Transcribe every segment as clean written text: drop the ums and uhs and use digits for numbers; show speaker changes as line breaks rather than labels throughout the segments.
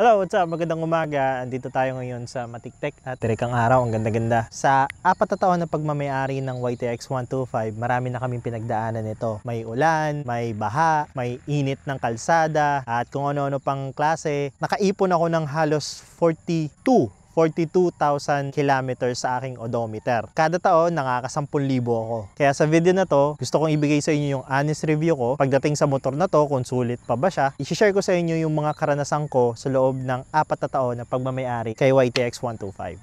Hello, what's up? Magandang umaga. Andito tayo ngayon sa Matiktek at direkang araw. Ang ganda-ganda. Sa 4 na taon na pagmamayari ng YTX 125, marami na kaming pinagdaanan nito. May ulan, may baha, may init ng kalsada, at kung ano-ano pang klase. Nakaipon ako ng halos 42,000 kilometers sa aking odometer. Kada taon, nakaka-10,000 ako. Kaya sa video na to, gusto kong ibigay sa inyo yung honest review ko pagdating sa motor na to, kung sulit pa ba siya. I-share ko sa inyo yung mga karanasan ko sa loob ng 4 na taon na pagmamayari kay YTX 125.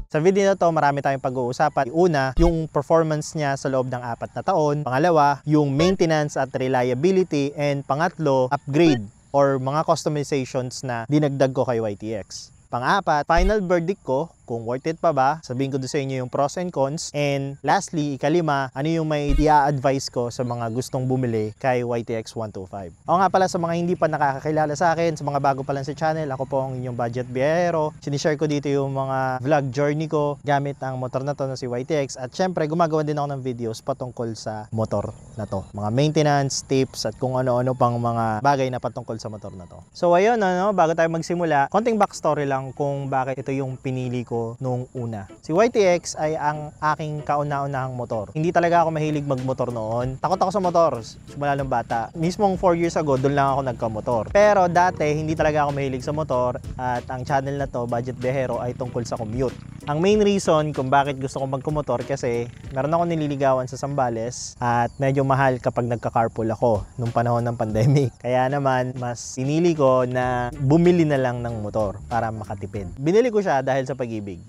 Sa video na to, marami tayong pag-uusapan. Una, yung performance niya sa loob ng 4 na taon. Pangalawa, yung maintenance at reliability. And pangatlo, upgrade or mga customizations na dinagdag ko kay YTX. Pang-apat, final verdict ko kung worth it pa ba. Sabihin ko doon sa inyo yung pros and cons. And lastly, ikalima, ano yung may i-advise ko sa mga gustong bumili kay YTX 125. O nga pala, sa mga hindi pa nakakakilala sa akin, sa mga bago pa lang sa channel, ako po ang inyong budget biyahero. Sinishare ko dito yung mga vlog journey ko gamit ang motor na to na si YTX. At syempre, gumagawa din ako ng videos patungkol sa motor na to. Mga maintenance, tips, at kung ano-ano pang mga bagay na patungkol sa motor na to. So ayun, bago tayo magsimula, konting backstory lang kung bakit ito yung pinili ko nung una. Si YTX ay ang aking kauna-unahang motor. Hindi talaga ako mahilig magmotor noon. Takot ako sa motor simula ng bata. Mismong 4 years ago, doon lang ako nagkamotor. Pero dati, hindi talaga ako mahilig sa motor, at ang channel na to, Budget Biyahero, ay tungkol sa commute. Ang main reason kung bakit gusto ko magkumotor kasi meron ako nililigawan sa Zambales at medyo mahal kapag nagka-carpool ako nung panahon ng pandemic. Kaya naman, mas pinili ko na bumili na lang ng motor para makatipid. Binili ko siya dahil sa pag-ibig.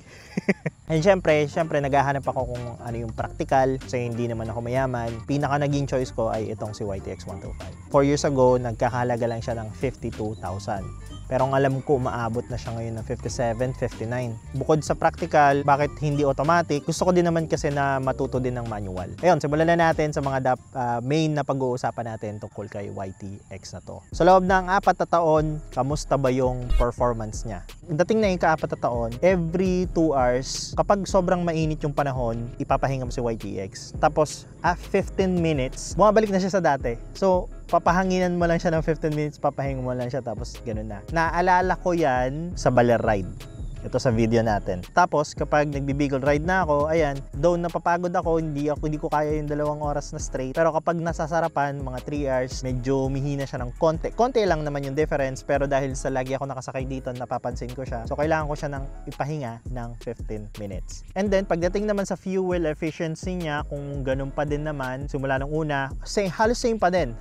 And syempre naghahanap ako kung ano yung practical kasi hindi naman ako mayaman. Pinaka naging choice ko ay itong si YTX 125. 4 years ago, nagkakahalaga lang siya ng 52,000. Pero ang alam ko, umaabot na siya ngayon ng 57, 59. Bukod sa practical, bakit hindi automatic? Gusto ko din naman kasi na matuto din ng manual. Ayun, simulan na natin sa mga main na pag-uusapan natin tungkol kay YTX na to. Sa loob ng 4 na taon, kamusta ba yung performance niya? Dating na yung ka-4 na taon, every 2 hours, kapag sobrang mainit yung panahon, ipapahinga mo si YTX. Tapos, 15 minutes, bumabalik na siya sa dati. So, papahanginan mo lang siya ng 15 minutes, papahinga mo lang siya, tapos ganun na. Naalala ko yan sa Baler Ride. Ito sa video natin. Tapos kapag nagbibigol ride na ako, ayan, though napapagod ako, hindi ko kaya yung 2 oras na straight. Pero kapag nasasarapan, mga 3 hours, medyo mihina siya ng konti. Konti lang naman yung difference, pero dahil sa lagi ako nakasakay dito, napapansin ko siya. So kailangan ko siya ng ipahinga ng 15 minutes. And then pagdating naman sa fuel efficiency niya, kung ganun pa din naman, simula nung una, halos same pa din.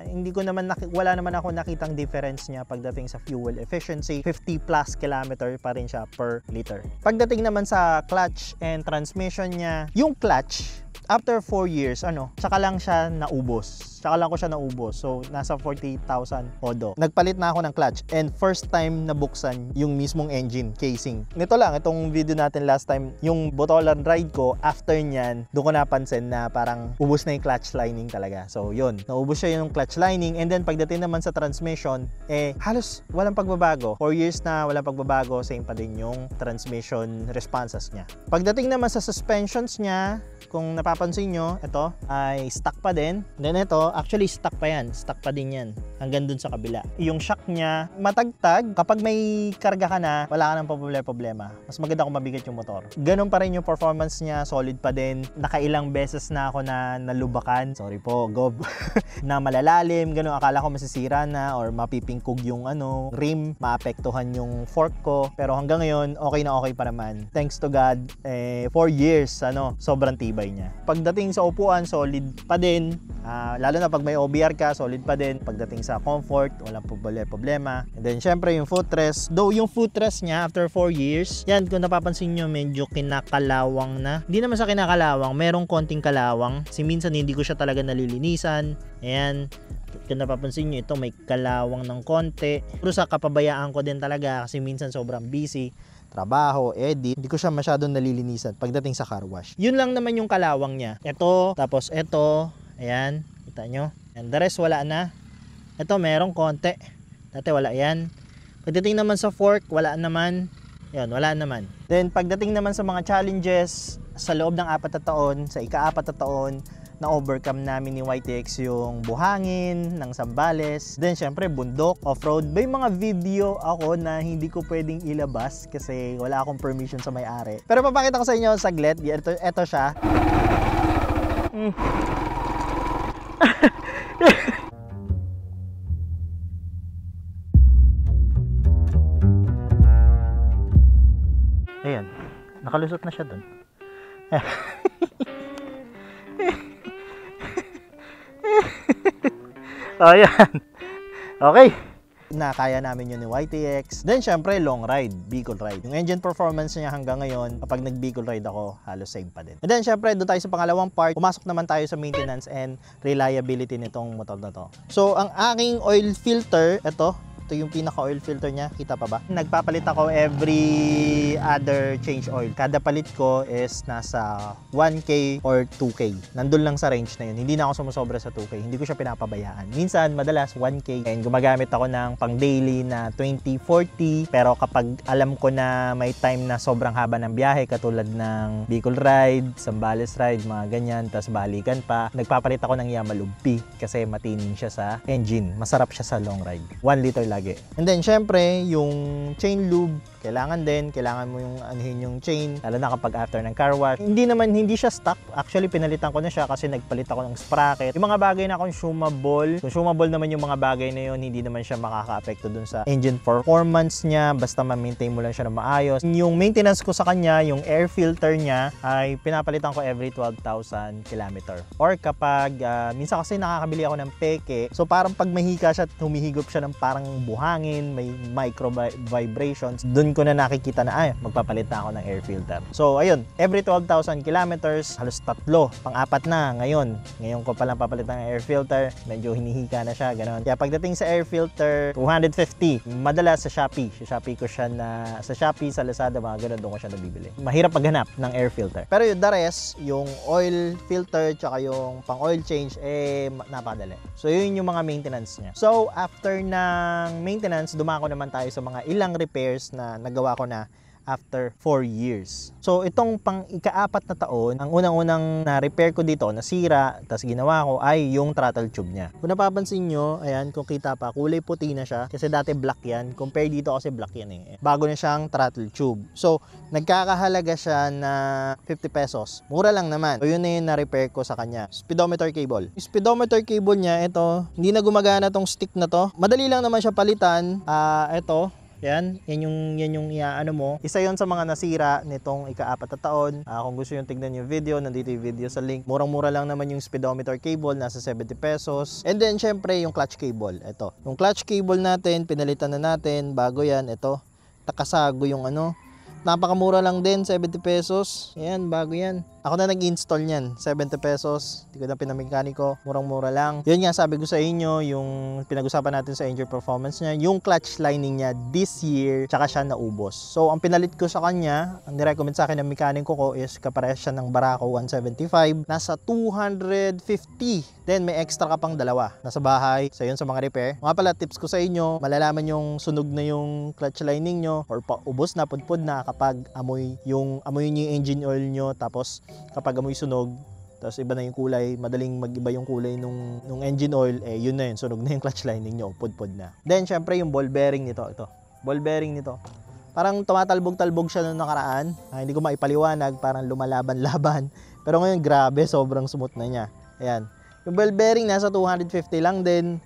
Hindi ko naman wala naman ako nakitang difference niya pagdating sa fuel efficiency. 50 plus kilometer pa rin siya per liter. Pagdating naman sa clutch and transmission niya, yung clutch, after 4 years, saka lang ko siya naubos. So, nasa 40,000 odo. Nagpalit na ako ng clutch and first time nabuksan yung mismong engine casing. Nito lang, itong video natin last time, yung Botolan ride ko, after nyan, doon ko napansin na parang ubos na yung clutch lining talaga. So, yun. Naubos siya yung clutch lining, and then pagdating naman sa transmission, halos walang pagbabago. 4 years na walang pagbabago, same pa din yung transmission responses niya. Pagdating naman sa suspensions niya, kung napapansin nyo, ito ay stock pa din. Then ito, actually stock pa yan. Stock pa din yan. Hanggang dun sa kabila. Yung shock niya, matagtag. Kapag may karga ka na, wala ka ng problema. Mas maganda kung mabigat yung motor. Ganun pa rin yung performance niya. Solid pa din. Nakailang beses na ako na nalubakan. Sorry po, Gob. Na malalalim. Ganun, akala ko masisira na or mapipingkog yung rim. Maapektuhan yung fork ko. Pero hanggang ngayon, okay na okay pa naman. Thanks to God, 4 years, sobrang tibay niya. Pagdating sa upuan, solid pa din. Lalo na pag may OBR ka, solid pa din. Pagdating sa comfort, walang problema. And then syempre yung footrest, though yung footrest niya after 4 years, yan, kung napapansin nyo, medyo kinakalawang na. Hindi naman sa kinakalawang, merong konting kalawang kasi minsan hindi ko siya talaga nalilinisan. Ayan, kung napapansin nyo, ito may kalawang ng konti. Pero sa kapabayaan ko din talaga kasi minsan sobrang busy, trabaho, edit, hindi ko siya masyadong nalilinisan pagdating sa car wash. Yun lang naman yung kalawang niya. Ito, tapos ito, ayan, kita nyo. And the rest wala na. Ito merong konti. Dati wala yan. Pagdating naman sa fork, wala naman. Yan, wala naman. Then pagdating naman sa mga challenges sa loob ng 4 na taon, sa ika-4 na taon, na-overcome namin ni YTX yung buhangin ng Zambales. Then syempre bundok, off-road. May mga video ako na hindi ko pwedeng ilabas kasi wala akong permission sa may-ari. Pero papakita ko sa inyo saglit. Ito siya. Ayan, nakalusot na siya dun. Ayan. Okay. Nakaya namin yun ni YTX. Then syempre long ride, Bicol ride. Yung engine performance niya hanggang ngayon, kapag nag Bicol ride ako, halos same pa din. And then syempre doon tayo sa pangalawang part, pumasok naman tayo sa maintenance and reliability nitong motor na to. So ang aking oil filter, ito yung pinaka oil filter niya, kita pa ba? Nagpapalit ako every other change oil. Kada palit ko is nasa 1K or 2K. Nandun lang sa range na yun. Hindi na ako sumusobra sa 2K. Hindi ko siya pinapabayaan. Minsan, madalas 1K. And gumagamit ako ng pang daily na 20-40. Pero kapag alam ko na may time na sobrang haba ng biyahe, katulad ng Bicol ride, Zambales ride, mga ganyan, tas balikan pa, nagpapalit ako ng Yamalub P kasi matinin siya sa engine. Masarap siya sa long ride. 1 liter lagi. And then, syempre, yung chain lube, kailangan mo yung anuhin yung chain, lalo na kapag after ng car wash. Hindi siya stock. Actually, pinalitan ko na siya kasi nagpalit ako ng sprocket. Yung mga bagay na consumable naman yung mga bagay na yun, hindi naman siya makaka-apekto dun sa engine performance niya, basta ma-maintain mo lang siya na maayos. Yung maintenance ko sa kanya, yung air filter niya, ay pinapalitan ko every 12,000 km. Or kapag, minsan kasi nakakabili ako ng peke, so parang pag mahika siya, humihigop siya ng parang buhangin, may micro vibrations, dun ko na nakikita na magpapalit na ako ng air filter. So ayun, every 12,000 kilometers, halos 3, pang-4 na ngayon ko palang papalit ng air filter, medyo hinihika na siya, ganoon. Kaya pagdating sa air filter, 250, madalas sa Shopee ko siya sa Shopee, sa Lazada, mga ganun, doon ko siya nabibili. Mahirap maghanap ng air filter. Pero yung the rest, yung oil filter tsaka yung pang oil change, napakadali. So yun yung mga maintenance niya. So after ng maintenance, dumako naman tayo sa mga ilang repairs na nagawa ko na after 4 years. So itong pang ika-4 na taon, ang unang-unang na-repair ko dito, nasira, tas ginawa ko ay yung throttle tube niya. Kung napapansin nyo, ayan, kung kita pa, kulay puti na siya kasi dati black yan. Compare dito kasi black yan eh. Bago na siyang throttle tube. So nagkakahalaga siya na 50 pesos. Mura lang naman. So yun na yung na-repair ko sa kanya. Speedometer cable. Yung speedometer cable niya, ito, hindi na gumagana tong stick na to. Madali lang naman siya palitan. Ito, yan yung iaano mo. Isa yon sa mga nasira nitong ika-4 na taon. Kung gusto nyo tignan yung video, nandito yung video sa link. Murang-mura lang naman yung speedometer cable, nasa 70 pesos. And then, syempre, yung clutch cable. Ito. Yung clutch cable natin, pinalitan na natin. Bago yan, ito. Takasago yung napakamura lang din, 70 pesos. Yan, bago yan. Ako na nag-install niyan, 70 pesos. Hindi ko na pinamekaniko, murang-mura lang. Yun nga, sabi ko sa inyo, yung pinag-usapan natin sa engine performance niya, yung clutch lining niya this year, tsaka siya naubos. So, ang pinalit ko sa kanya, ang nirecommend sa akin ng mekaniko ko is kaparehas siya ng Barako 175, nasa 250. Then, may extra ka pang dalawa. Nasa bahay, so yun sa mga repair. Mga pala, tips ko sa inyo, malalaman yung sunog na yung clutch lining nyo, or ubos na, pudpud na kapag amoy nyo yung engine oil nyo, tapos kapag amoy sunog, tapos iba na yung kulay, madaling mag-iba yung kulay nung engine oil, yun na yun, sunog na yung clutch lining nyo, pudpud na. Then, syempre, yung ball bearing nito, ball bearing nito, parang tumatalbog-talbog siya nung nakaraan, hindi ko maipaliwanag, parang lumalaban-laban, pero ngayon, grabe, sobrang smooth na niya. Ayan, yung ball bearing nasa 250 lang din.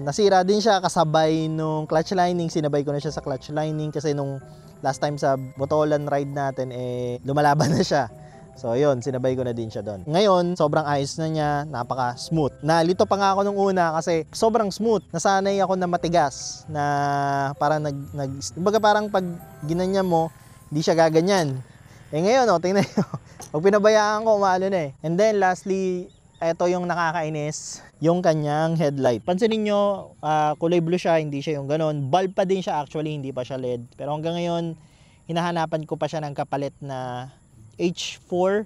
Nasira din siya kasabay nung clutch lining, sinabay ko na siya sa clutch lining kasi nung last time sa Botolan ride natin, lumalaban na siya. So yun, sinabay ko na din siya doon. Ngayon, sobrang ayos na niya, napaka-smooth. Nalito pa nga ako nung una kasi sobrang smooth. Nasanay ako na matigas, na parang kumbaga parang pag ginanyan mo, hindi siya gaganyan. Ngayon, tingnan niyo. Pag pinabayaan ko, umalo na eh. And then lastly, ito yung nakakainis, yung kanyang headlight. Pansinin nyo, kulay blue siya, hindi siya yung ganon. Bulb pa din siya actually, hindi pa siya LED. Pero hanggang ngayon, hinahanapan ko pa siya ng kapalit na H4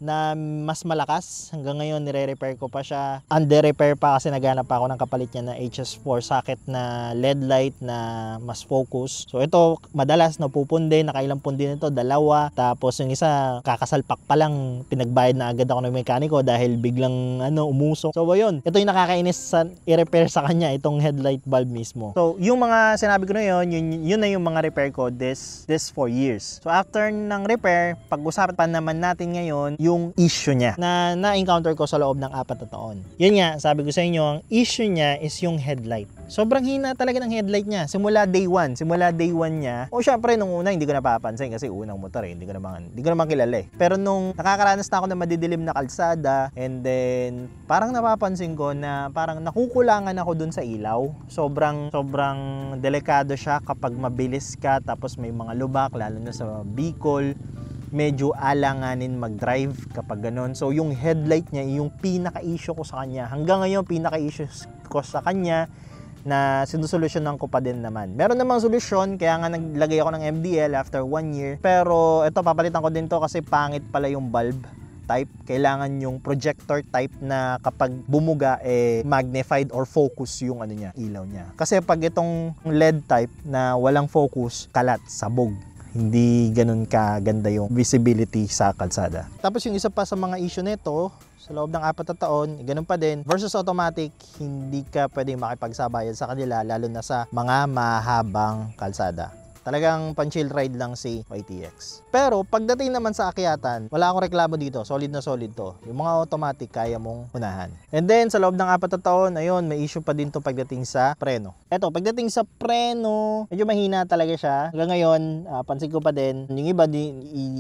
na mas malakas. Hanggang ngayon nire-repair ko pa siya. Under repair pa kasi naghanap pa ako ng kapalit niya na HS4 socket na LED light na mas focus. So ito madalas napupundi, nakailang pundi nito, 2. Tapos yung isa kakasalpak pa lang, pinagbayad na agad ako ng mekaniko dahil biglang umusok. So ayun, ito yung nakakainis sa i-repair sa kanya, itong headlight bulb mismo. So yung mga sinabi ko na yun na yung mga repair ko this 4 years. So after ng repair, pag-usapan naman natin ngayon yung issue niya na na-encounter ko sa loob ng 4 na taon. Yun nga, sabi ko sa inyo, ang issue niya is yung headlight. Sobrang hina talaga ng headlight niya. Simula day 1 niya. O syempre nung una hindi ko napapansin kasi unang motor hindi ko naman kilala eh. Pero nung nakakaranas na ako ng madidilim na kalsada, and then parang napapansin ko na parang nakukulangan ako dun sa ilaw. Sobrang delikado siya kapag mabilis ka tapos may mga lubak, lalo na sa Bicol. Medyo alanganin mag-drive kapag ganun. So yung headlight niya, yung pinaka-issue ko sa kanya. Hanggang ngayon pinaka-issue ko sa kanya na sinusolusyonan ko pa din naman. Meron namang solusyon, kaya nga naglagay ako ng MDL after 1 year. Pero ito, papalitan ko din to kasi pangit pala yung bulb type. Kailangan yung projector type na kapag bumuga magnified or focus yung ilaw niya. Kasi pag itong LED type na walang focus, kalat, sabog. Hindi ganun kaganda yung visibility sa kalsada. Tapos yung isa pa sa mga issue nito, sa loob ng 4 na taon, ganun pa din. Versus automatic, hindi ka pwedeng makipagsabayan sa kanila, lalo na sa mga mahabang kalsada. Talagang pan-chill ride lang si YTX. Pero pagdating naman sa akyatan, wala akong reklamo dito. Solid na solid to. Yung mga automatic, kaya mong unahan. And then, sa loob ng 4 na taon, ayun, may issue pa din to pagdating sa preno. Eto, pagdating sa preno, medyo mahina talaga siya. Hanggang ngayon, pansin ko pa din, yung iba,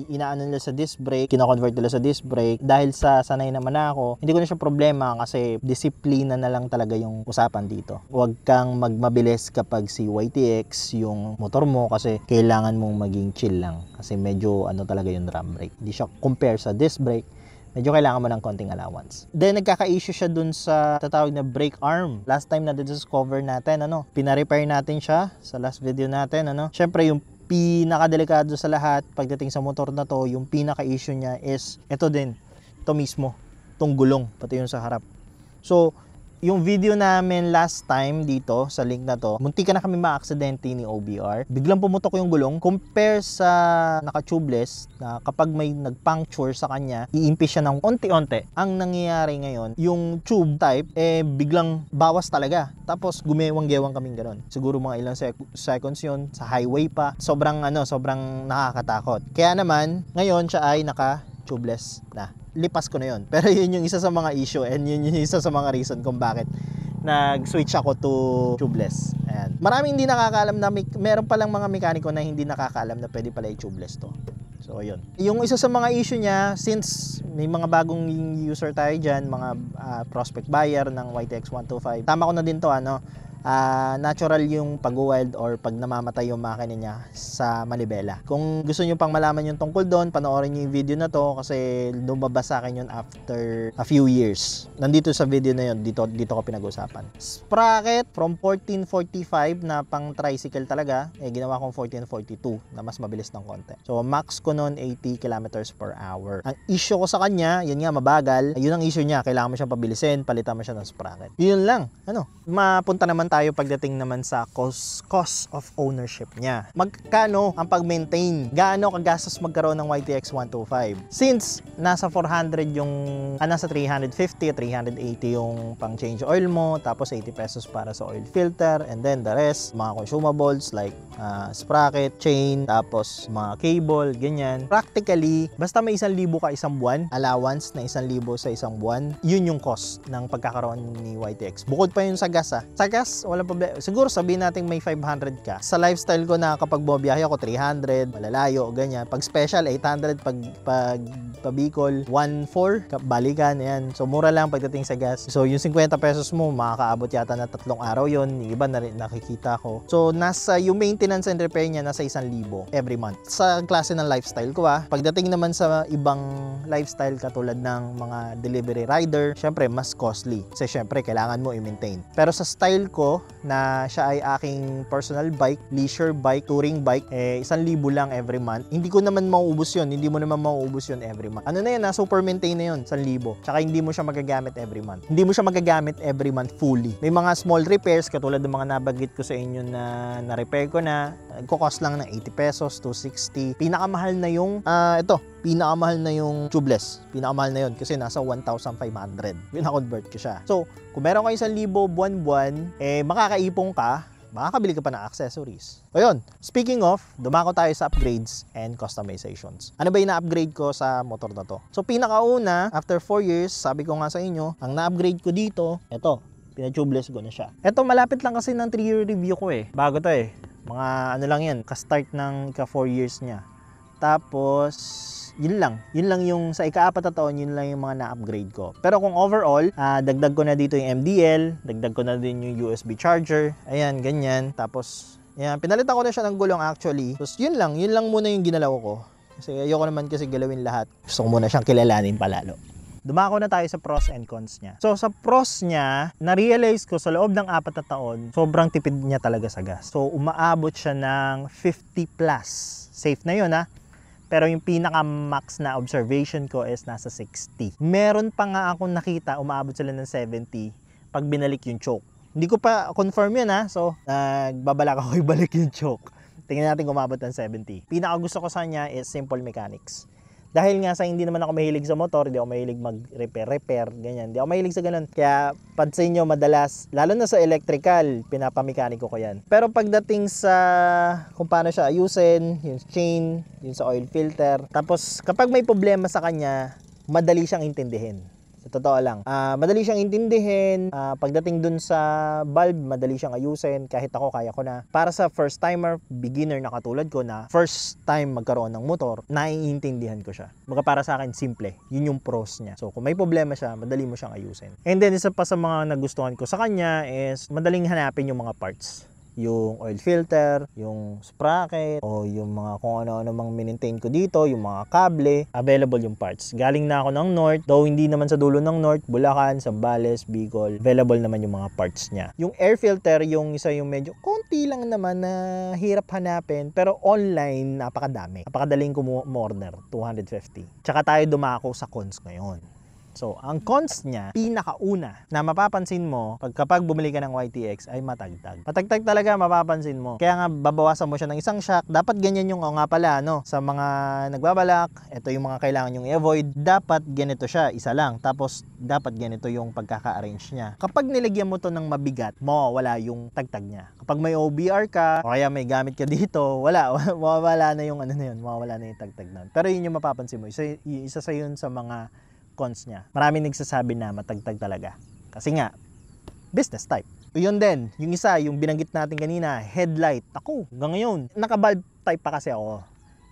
inaano nila sa disc brake, kino-convert nila sa disc brake. Dahil sa sanay naman ako, hindi ko na siya problema kasi disiplina na lang talaga yung usapan dito. Huwag kang magmabilis kapag si YTX yung motor mo kasi kailangan mong maging chill lang kasi medyo talaga yung drum brake. Hindi siya compare sa disc brake. Medyo kailangan mo ng konting allowance. Then nagkaka-issue siya dun sa tatawag na brake arm. Last time na discover natin, pina-repair natin siya sa last video natin, Syempre yung pinakadelikado sa lahat pagdating sa motor na to, yung pinaka-issue niya is ito din. Ito mismo, tong gulong, pati yung sa harap. So, yung video namin last time dito sa link na to, munti ka na kami ma-aksidente ni OBR. Biglang pumutok yung gulong. Compare sa naka-tubeless na kapag may nag-puncture sa kanya, iimpis siya ng onti-onti. Ang nangyayari ngayon, yung tube type, biglang bawas talaga. Tapos gumewang-gewang kaming gano'n. Siguro mga ilang seconds yun, sa highway pa. Sobrang nakakatakot. Kaya naman, ngayon siya ay naka-tubeless na. Lipas ko na yun. Pero yun yung isa sa mga issue and yun yung isa sa mga reason kung bakit nag-switch ako to tubeless. Ayan. Maraming hindi nakakaalam na meron palang mga mekaniko na hindi nakakaalam na pwede pala i-tubeless to. So, yun. Yung isa sa mga issue niya, since may mga bagong user tayo dyan, mga prospect buyer ng YTX 125, tama ko na din to, natural yung pag-wild or pag namamatay yung makina niya sa manibela. Kung gusto niyo pang malaman yung tungkol doon, panoorin niyo yung video na to kasi lumabas sa akin yun after a few years. Nandito sa video na yun, dito ko pinag-usapan. Sprocket from 1445 na pang tricycle talaga, ginawa kong 1442 na mas mabilis ng konti. So max ko noon 80 kilometers per hour. Ang issue ko sa kanya, yun nga mabagal, yun ang issue niya, kailangan mo siyang pabilisin, palitan mo siya ng sprocket. Yun lang. Mapunta naman tayo pagdating naman sa cost of ownership niya. Magkano ang pag-maintain? Gaano kagastos magkaroon ng YTX 125? Since nasa 400 nasa 350, 380 yung pang change oil mo, tapos 80 pesos para sa oil filter, and then the rest, mga consumables like sprocket, chain, tapos mga cable, ganyan. Practically, basta may 1,000 ka isang buwan, allowance na 1,000 sa isang buwan, yun yung cost ng pagkakaroon ni YTX. Bukod pa yun sa gas. Sa gas, walang problema. Siguro sabihin natin may 500 ka. Sa lifestyle ko na kapag bumabiyahe ako 300, malalayo, ganyan. Pag special 800, pag Bicol 1,400, balikan, yan. So mura lang pagdating sa gas. So yung 50 pesos mo, makakaabot yata na 3 araw yon. Yung iba na rin nakikita ko. So yung maintenance and repair niya nasa 1,000 every month. Sa klase ng lifestyle ko pagdating naman sa ibang lifestyle katulad ng mga delivery rider, syempre mas costly. Kasi syempre kailangan mo i-maintain. Pero sa style ko, ko na siya ay aking personal bike, leisure bike, touring bike, 1,000 lang every month. Hindi ko naman mauubos yun. Hindi mo naman mauubos yun every month. Ano na yun, super maintain na yun, 1,000. Tsaka hindi mo siya magagamit every month. Hindi mo siya magagamit every month fully. May mga small repairs, katulad ng mga nabanggit ko sa inyo na na-repair ko na, nagko-cost lang ng 80 pesos, 260. Pinakamahal na yung, pinakamahal na yung tubeless. Pinakamahal na yun kasi nasa 1,500. Pina-convert ko siya. So, kung meron kayo 1,000 buwan-buwan, makakaipong ka, makakabili ka pa ng accessories. O yun, speaking of, dumako tayo sa upgrades and customizations. Ano ba yung na-upgrade ko sa motor na to? So, pinakauna, after 4 years, sabi ko nga sa inyo, ang na-upgrade ko dito, eto, pina-tubeless ko na siya. Eto, malapit lang kasi ng 3-year review ko Bago to Mga ano lang yan, ka-start ng ika-4 years niya. Tapos, yun lang yung sa ika-4 na taon, yun lang yung mga na-upgrade ko. Pero kung overall, dagdag ko na dito yung MDL, dagdag ko na din yung USB charger, ayan, ganyan. Tapos, ayan, pinalitan ko na siya ng gulong actually. Tapos yun lang muna yung ginalaw ko. Kasi ayoko naman kasi galawin lahat. Gusto ko muna siyang kilalanin palalo. Dumako na tayo sa pros and cons niya. So, sa pros niya, na-realize ko sa loob ng 4 na taon, sobrang tipid niya talaga sa gas. So, umaabot siya ng 50 plus. Safe na yun Pero yung pinaka-max na observation ko is nasa 60. Meron pa nga akong nakita, umaabot sila ng 70 pag binalik yung choke. Hindi ko pa confirm yun So, nagbabalak ako ibalik yung choke. Tingnan natin kung umabot ng 70. Pinaka gusto ko sa kanya is simple mechanics. Dahil nga sa hindi naman ako mahilig sa motor, hindi ako mahilig mag-repair, ganyan. Hindi ako mahilig sa ganun. Kaya pansin nyo madalas, lalo na sa electrical, pinapamekaniko ko yan. Pero pagdating sa kung paano siya ayusin, yung chain, yung sa oil filter, tapos kapag may problema sa kanya, madali siyang intindihin. Sa totoo lang. Madali siyang intindihin. Pagdating dun sa valve, madali siyang ayusin. Kahit ako, kaya ko na. Para sa first timer, beginner na katulad ko na first time magkaroon ng motor, naiintindihan ko siya. Mga para sa akin, simple. Yun yung pros niya. So, kung may problema siya, madali mo siyang ayusin. And then, isa pa sa mga nagustuhan ko sa kanya is madaling hanapin yung mga parts. Yung oil filter, yung sprocket, o yung mga kung ano-ano mang maintain ko dito, yung mga kable, available yung parts. Galing na ako ng North, though hindi naman sa dulo ng North, Bulacan, Zambales, Bicol, available naman yung mga parts niya. Yung air filter, yung isa yung medyo konti lang naman na hirap hanapin, pero online, napakadami. Napakadaling kumorder, 250. Tsaka tayo dumako sa cons ngayon. So, ang cons niya, pinakauna na mapapansin mo kapag bumili ka ng YTX ay matagtag. Matagtag talaga, mapapansin mo. Kaya nga, babawasan mo siya ng isang shock. Dapat ganyan yung, nga pala, sa mga nagbabalak, ito yung mga kailangan yung i-avoid. Dapat ganito siya, isa lang. Tapos, dapat ganito yung pagkaka-arrange niya. Kapag nilagyan mo to ng mabigat, mawawala yung tagtag niya. Kapag may OBR ka, o kaya may gamit ka dito, mawawala na yung mawawala na yung tagtag na. Pero yun yung mapapansin mo. Isa sa yun sa mga cons niya. Maraming nagsasabi na matagtag talaga. Kasi nga, business type. Yun din, yung isa, yung binanggit natin kanina, headlight. Ako, hanggang ngayon, naka-bulb type pa kasi ako.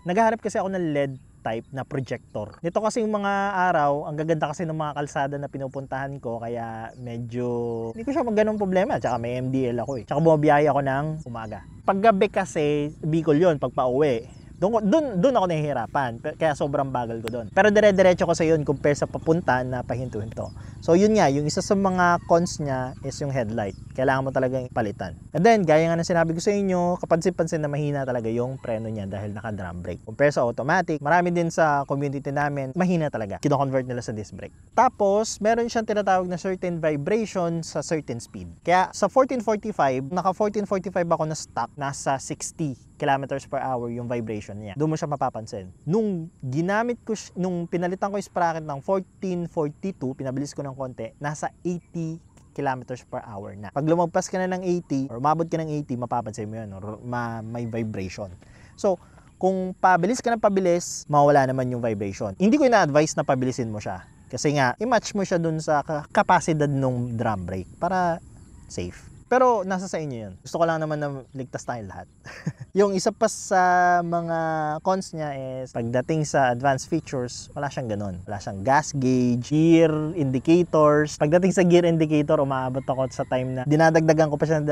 Naghahanap kasi ako ng LED type na projector. Nito kasi yung mga araw, ang gaganda kasi ng mga kalsada na pinupuntahan ko, kaya medyo hindi ko siya magganong problema. Tsaka may MDL ako Tsaka bumabiyahe ako ng umaga. Paggabi kasi, Bicol yun, pag pauwi. Doon ako nahihirapan, kaya sobrang bagal ko doon. Pero dire-diretso ko sa yun compare sa papunta na pahinto-hinto. So yun nga, yung isa sa mga cons niya is yung headlight. Kailangan mo talagang palitan. And then, gaya nga na sinabi ko sa inyo, kapansin-pansin na mahina talaga yung preno niya dahil naka-drum brake. Compare sa automatic, marami din sa community namin, mahina talaga. Kino-convert nila sa disc brake. Tapos, meron siyang tinatawag na certain vibration sa certain speed. Kaya sa 1445, naka 1445 ako na stock, nasa 60 kilometers per hour yung vibration niya. Doon mo siya mapapansin. Nung pinalitan ko yung sprocket ng 1442, pinabilis ko ng konti, nasa 80 kilometers per hour na. Pag lumagpas ka na ng 80 or umabot ka ng 80, mapapansin mo yun, or may vibration. So, kung pabilis ka ng pabilis, mawala naman yung vibration. Hindi ko ina-advise na pabilisin mo siya. Kasi nga, i-match mo siya dun sa kapasidad ng drum brake para safe. Pero nasa sa inyo yun. Gusto ko lang naman na ligtas tayo lahat. Yung isa pa sa mga cons niya is pagdating sa advanced features, wala siyang ganun. Wala siyang gas gauge, gear indicators. Pagdating sa gear indicator, umaabot ako sa time na dinadagdagan ko pa siya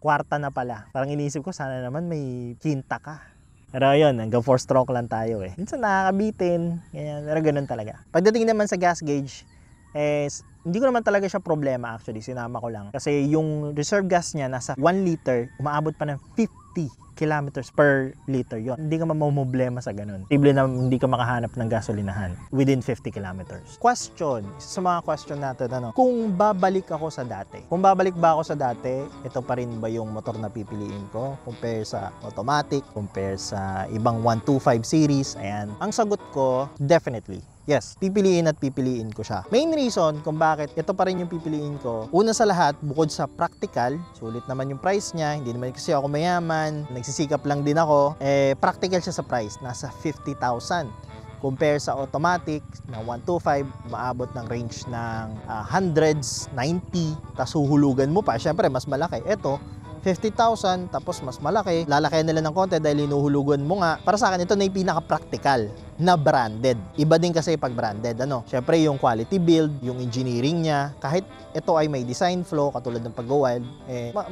kwarta na pala. Parang iniisip ko, sana naman may quinta ka. Pero yun, hanggang 4-stroke lang tayo Minsan nakakabitin, ganyan, pero ganun talaga. Pagdating naman sa gas gauge, Hindi ko naman talaga siya problema actually, sinama ko lang. Kasi yung reserve gas niya nasa 1 liter, umaabot pa ng 50 kilometers per liter yon. Hindi ka mamumblema sa ganun. Posible na hindi ka makahanap ng gasolinahan within 50 kilometers. Question, isa sa mga question natin, kung babalik ako sa dati, kung babalik ba ako sa dati, ito pa rin ba yung motor na pipiliin ko compare sa automatic, compare sa ibang 125 series? Ayan, ang sagot ko, definitely. Yes, pipiliin ko siya. Main reason kung bakit ito pa rin yung pipiliin ko, una sa lahat, bukod sa practical, sulit naman yung price niya, hindi naman kasi ako mayaman, nagsisikap lang din ako, practical siya sa price, nasa 50,000. Compare sa automatic na 125, maabot ng range ng hundreds, 90, tas huhulugan mo pa, syempre mas malaki. Ito, 50,000 tapos mas malaki, lalaki nila ng konti dahil hinuhulugan mo nga. Para sa akin, ito na yung pinaka-practical na branded. Iba din kasi pag branded, syempre yung quality build, yung engineering niya, kahit ito ay may design flow katulad ng pag-wild,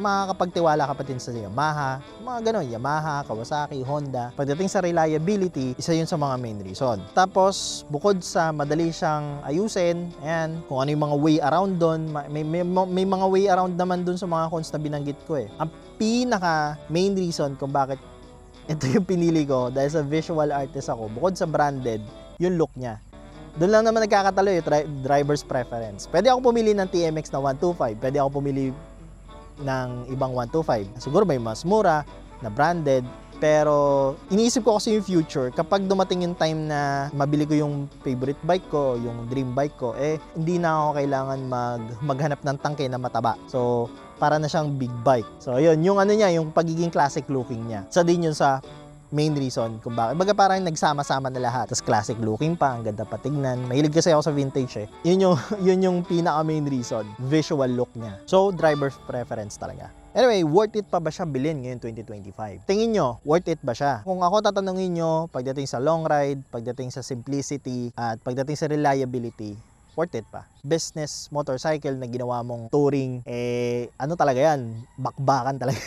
makakapagtiwala ka pa din sa Yamaha, mga ganon, Yamaha, Kawasaki, Honda. Pagdating sa reliability, isa yun sa mga main reason. Tapos, bukod sa madali siyang ayusin, ayan, kung ano yung mga way around doon, may mga way around naman doon sa mga cons na binanggit ko Ang pinaka main reason kung bakit ito yung pinili ko dahil sa visual artist ako, bukod sa branded, yung look niya. Doon lang naman nagkakatalo yung driver's preference. Pwede ako pumili ng TMX na 125, pwede ako pumili ng ibang 125. Siguro may mas mura na branded, pero iniisip ko kasi yung future, kapag dumating yung time na mabili ko yung favorite bike ko, yung dream bike ko, hindi na ako kailangan maghanap ng tangke na mataba. So, para na siyang big bike. So, yun, yung yung pagiging classic looking niya. Isa din yun sa main reason kung bakit. Baga parang nagsama-sama na lahat. Tapos classic looking pa, ang ganda pa tignan. Mahilig kasi ako sa vintage Yun yung pinaka main reason, visual look niya. So, driver's preference talaga. Anyway, worth it pa ba siya bilhin ngayon 2025? Tingin nyo, worth it ba siya? Kung ako tatanungin nyo, pagdating sa long ride, pagdating sa simplicity, at pagdating sa reliability, worth it pa. Business motorcycle na ginawa mong touring, talaga yan? Bakbakan talaga.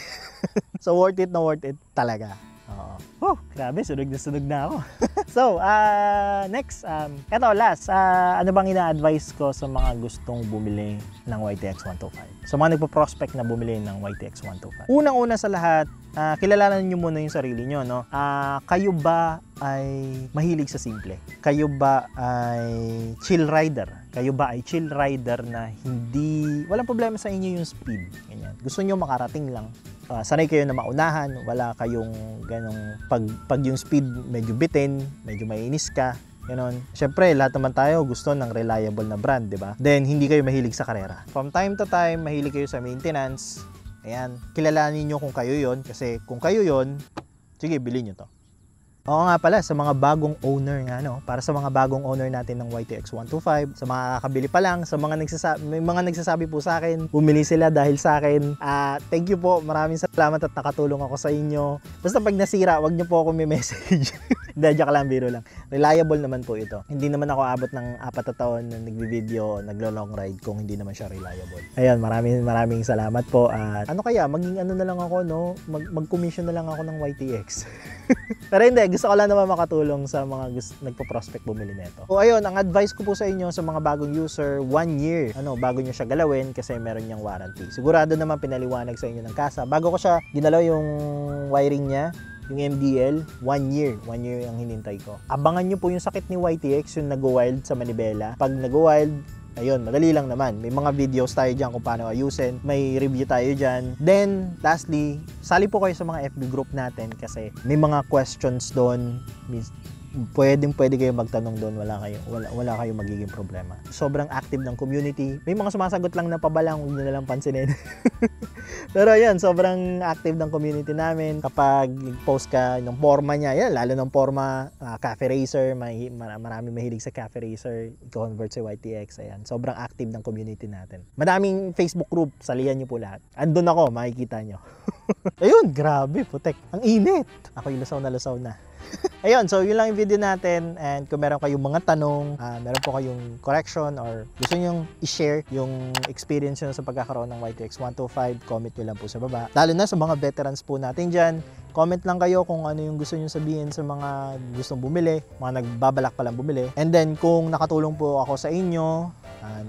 So, worth it talaga. Oo. Grabe, sunog na ako. So, next, eto last, ano bang ina-advise ko sa mga gustong bumili ng YTX 125? Sa mga nagpo-prospect na bumili ng YTX 125. Unang-una sa lahat, kilalanan nyo muna yung sarili nyo, kayo ba ay mahilig sa simple? Kayo ba ay chill rider? Kayo ba ay chill rider na walang problema sa inyo yung speed? Ganyan. Gusto nyo makarating lang. Sanay kayo na maunahan, wala kayong ganong pag yung speed medyo bitin, medyo mainis ka, ganon. Siyempre, lahat naman tayo gusto ng reliable na brand, di ba? Then, hindi kayo mahilig sa karera. From time to time, mahilig kayo sa maintenance. Ayan, kilalanin nyo kung kayo yon, kasi kung kayo yon, sige, bilhin nyo to. Oo nga pala, sa mga bagong owner para sa mga bagong owner natin ng YTX 125, sa mga kakabili pa lang, sa mga may mga nagsasabi po sa akin, bumili sila dahil sa akin. Thank you po, maraming salamat at nakatulong ako sa inyo. Basta pag nasira, wag niyo po ako may message. Hindi, joke lang, biro lang. Reliable naman po ito. Hindi naman ako abot ng 4 na taon na nagbi-video, naglo-long ride kung hindi naman siya reliable. Ayun, maraming salamat po. At maging na lang ako, mag-commission na lang ako ng YTX. Pero hindi, gusto ko lang naman makatulong sa mga nagpo-prospect bumili nito. So ayun, ang advice ko po sa inyo sa mga bagong user, 1 year, bago nyo siya galawin kasi meron niyang warranty. Sigurado naman pinaliwanag sa inyo ng kasa. Bago ko siya ginalaw yung wiring niya, yung MDL, 1 year. 1 year ang hinintay ko. Abangan nyo po yung sakit ni YTX, yung nag-wild sa Manibela. Pag nag-wild, ayun, madali lang naman. May mga videos tayo dyan kung paano ayusin. May review tayo dyan. Then, lastly, sali po kayo sa mga FB group natin kasi may mga questions doon. Pwede kayo magtanong doon, wala kayong magiging problema. Sobrang active ng community. May mga sumasagot lang na pabalang, huwag nyo na lang pansinin. Pero yan, sobrang active ng community namin. Kapag nag-post ka ng forma niya, yan, lalo ng forma, cafe racer, marami mahilig sa cafe racer, i-convert sa YTX, ayan. Sobrang active ng community natin. Madaming Facebook group, salihan nyo po lahat. Andun ako, makikita nyo. Ayun, grabe, putek. Ang init. Ako yung lusaw na. Ayun, so yun lang yung video natin, and kung meron kayong mga tanong, meron po kayong correction or gusto nyo i-share yung experience nyo sa pagkakaroon ng YTX 125, comment nyo lang po sa baba. Lalo na sa mga veterans po natin dyan, comment lang kayo kung ano yung gusto nyo sabihin sa mga gustong bumili, mga nagbabalak palang bumili. And then kung nakatulong po ako sa inyo,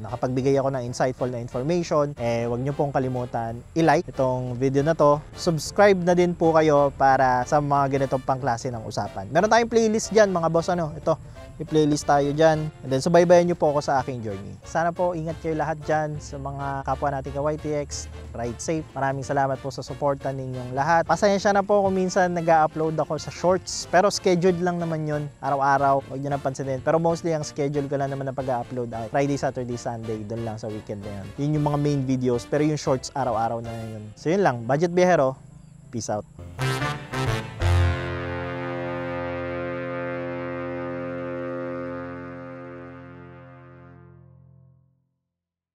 nakapagbigay ako ng insightful na information, wag nyo pong kalimutan i-like itong video na to. Subscribe na din po kayo para sa mga ganitong pangklase ng usapan. Meron tayong playlist dyan mga boss, ito, i-playlist tayo dyan. And then subaybayan nyo po ako sa aking journey. Sana po ingat kayo lahat dyan sa mga kapwa natin ka YTX. Ride safe. Maraming salamat po sa suporta ninyong lahat. Pasensya na po kung minsan nag-upload ako sa shorts, pero scheduled lang naman yun. Araw-araw, huwag nyo nang pansinin. Pero mostly ang schedule ko lang naman na pag-upload ay Friday, Saturday, Sunday. Doon lang sa weekend na yun. Yun yung mga main videos, pero yung shorts araw-araw na yun. So yun lang, Budget Biyahero. Peace out.